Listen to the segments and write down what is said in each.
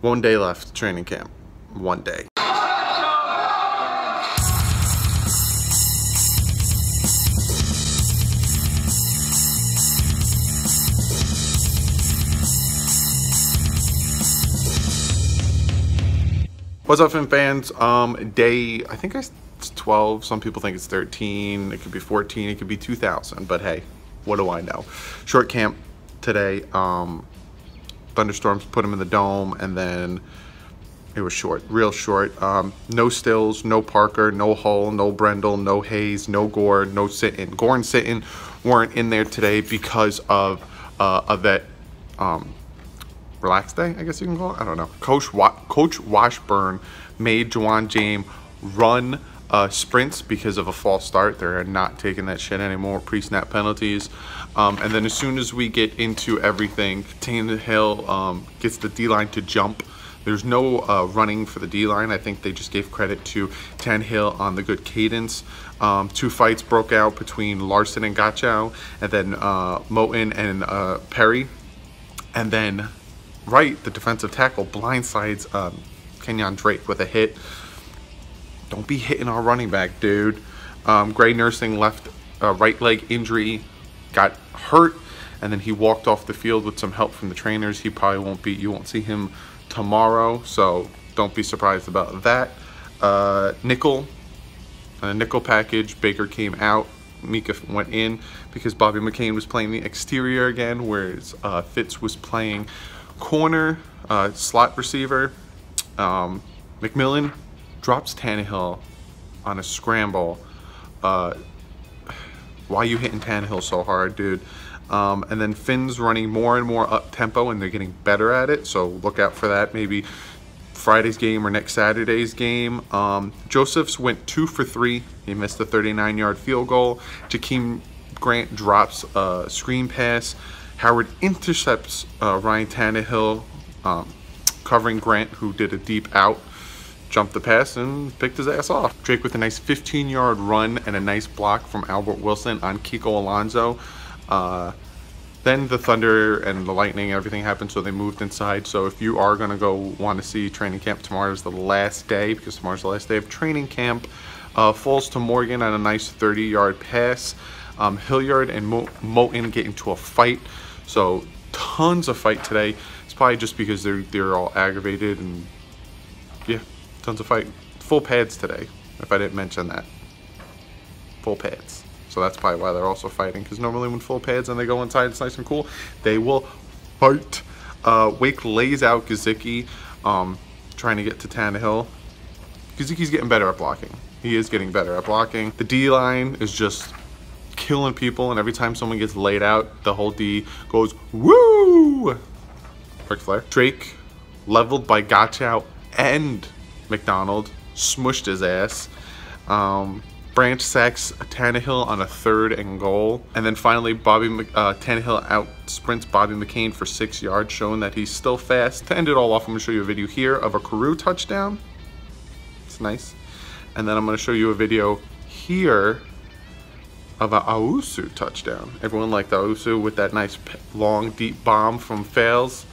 1 day left, training camp. 1 day. What's up, fans? Day, I think it's 12. Some people think it's 13. It could be 14. It could be 2,000. But hey, what do I know? Short camp today. Thunderstorms put him in the dome, and then it was short, real short. No Stills, no Parker, no Hull, no Brendel, no Hayes, no Gore, no Sitton. Gore and Sitton weren't in there today because of a vet relax day, I guess you can call it. I don't know. Coach Washburn made Juwan James run sprints because of a false start. They're not taking that shit anymore. Pre-snap penalties. And then as soon as we get into everything, Tannehill gets the D-line to jump. There's no running for the D-line. I think they just gave credit to Tannehill on the good cadence. 2 fights broke out between Larson and Gachow, and then Moten and Perry. And then Wright, the defensive tackle, blindsides Kenyon Drake with a hit. Don't be hitting our running back, dude. Gray nursing left right leg injury, got hurt, and then he walked off the field with some help from the trainers. He probably won't be, you won't see him tomorrow, so don't be surprised about that. Nickel package, Baker came out, Mika went in because Bobby McCain was playing the exterior again, whereas Fitz was playing corner, slot receiver. McMillan drops Tannehill on a scramble. Why are you hitting Tannehill so hard, dude? And then Finn's running more and more up tempo, and they're getting better at it, so look out for that. Maybe Friday's game or next Saturday's game. Josephs went 2 for 3. He missed a 39-yard field goal. Jakeem Grant drops a screen pass. Howard intercepts Ryan Tannehill, covering Grant, who did a deep out, jumped the pass, and picked his ass off. Drake with a nice 15-yard run and a nice block from Albert Wilson on Kiko Alonso. Then the Thunder and the Lightning, everything happened, so they moved inside. So if you are going to go want to see training camp, tomorrow is the last day, because tomorrow's the last day of training camp. Falls to Morgan on a nice 30-yard pass. Hilliard and Moten get into a fight. So tons of fight today. It's probably just because they're all aggravated, and yeah, tons of fight. Full pads today, if I didn't mention that. Full pads. So that's probably why they're also fighting, because normally when full pads and they go inside, it's nice and cool. They will fight. Wake lays out Gesicki, trying to get to Tannehill. Gesicki's getting better at blocking. He is getting better at blocking. The D-line is just killing people, and every time someone gets laid out, the whole D goes woo. Ric Flair. Drake leveled by Gachow and McDonald, smushed his ass. Branch sacks Tannehill on a 3rd and goal, and then finally Tannehill out sprints Bobby McCain for 6 yards, showing that he's still fast. To end it all off, I'm going to show you a video here of a Carew touchdown. It's nice. And then I'm going to show you a video here of an Ausu touchdown. Everyone liked Ausu with that nice long deep bomb from Fails.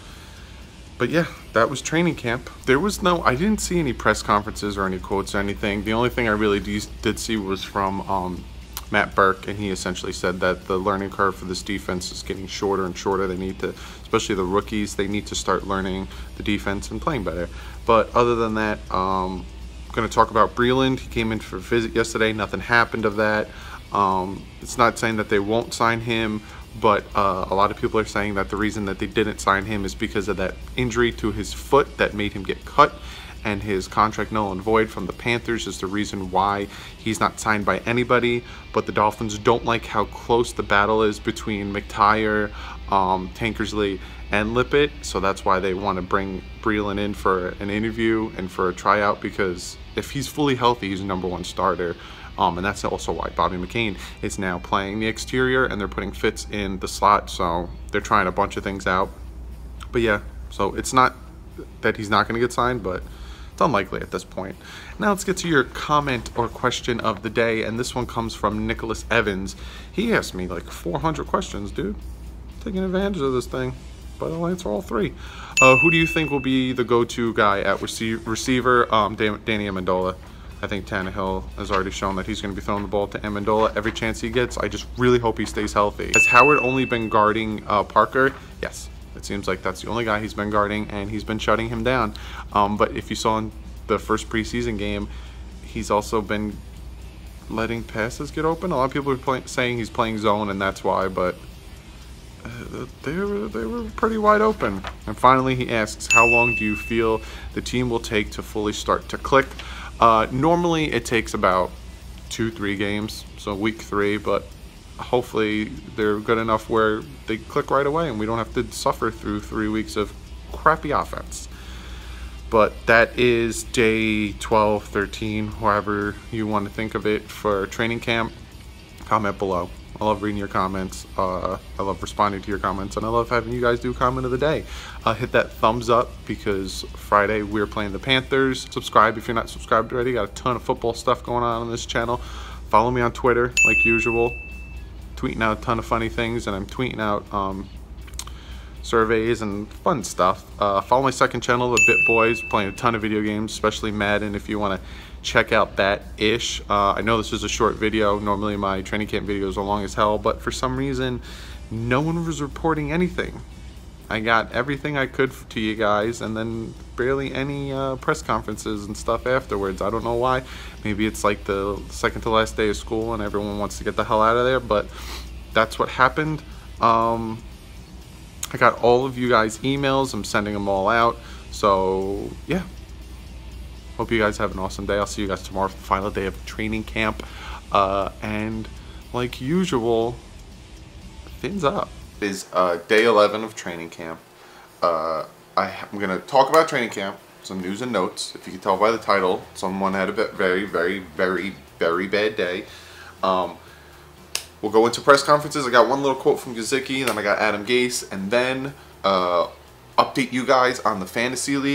But yeah, that was training camp. There was I didn't see any press conferences or any quotes or anything. The only thing I really did see was from Matt Burke, and he essentially said that the learning curve for this defense is getting shorter and shorter. They need to, especially the rookies, they need to start learning the defense and playing better. But other than that, I'm going to talk about Breeland. He came in for a visit yesterday. Nothing happened of that. It's not saying that they won't sign him, but a lot of people are saying that the reason that they didn't sign him is because of that injury to his foot that made him get cut, and his contract null and void from the Panthers is the reason why he's not signed by anybody. But the Dolphins don't like how close the battle is between McTyer, Tankersley, and Lippett, so that's why they want to bring Breeland in for an interview and for a tryout, because if he's fully healthy, he's a #1 starter. And that's also why Bobby McCain is now playing the exterior, and they're putting Fitz in the slot, so they're trying a bunch of things out. But yeah, so it's not that he's not going to get signed, but it's unlikely at this point. Now let's get to your comment or question of the day, and this one comes from Nicholas Evans. He asked me like 400 questions, dude. Taking advantage of this thing. but I'll answer all three. Who do you think will be the go-to guy at receiver? Danny Amendola. I think Tannehill has already shown that he's going to be throwing the ball to Amendola every chance he gets. I just really hope he stays healthy. Has Howard only been guarding Parker? Yes. It seems like that's the only guy he's been guarding, and he's been shutting him down. But if you saw in the first preseason game, he's also been letting passes get open. A lot of people are saying he's playing zone, and that's why, but they were pretty wide open. And finally, he asks, how long do you feel the team will take to fully start to click? Normally it takes about 2-3 games, so week 3, but hopefully they're good enough where they click right away and we don't have to suffer through 3 weeks of crappy offense. But that is day 12, 13, however you want to think of it, for training camp. Comment below. I love reading your comments. I love responding to your comments, and I love having you guys do comment of the day. Hit that thumbs up because Friday we're playing the Panthers. Subscribe if you're not subscribed already. Got a ton of football stuff going on this channel. Follow me on Twitter like usual. Tweeting out a ton of funny things, and I'm tweeting out surveys and fun stuff. Follow my second channel, The Bit Boys, playing a ton of video games, especially Madden, if you want to check out that-ish. I know this is a short video. Normally my training camp videos are long as hell, but for some reason, no one was reporting anything. I got everything I could to you guys, and then barely any press conferences and stuff afterwards. I don't know why. Maybe it's like the second to last day of school and everyone wants to get the hell out of there, but that's what happened. I got all of you guys' emails. I'm sending them all out. So, yeah. Hope you guys have an awesome day. I'll see you guys tomorrow for the final day of training camp. And like usual, fins up. It is day 11 of training camp. I'm going to talk about training camp, some news and notes. If you can tell by the title, someone had a very bad day. We'll go into press conferences. I got one little quote from Gesicki, then I got Adam Gase, and then update you guys on the fantasy league.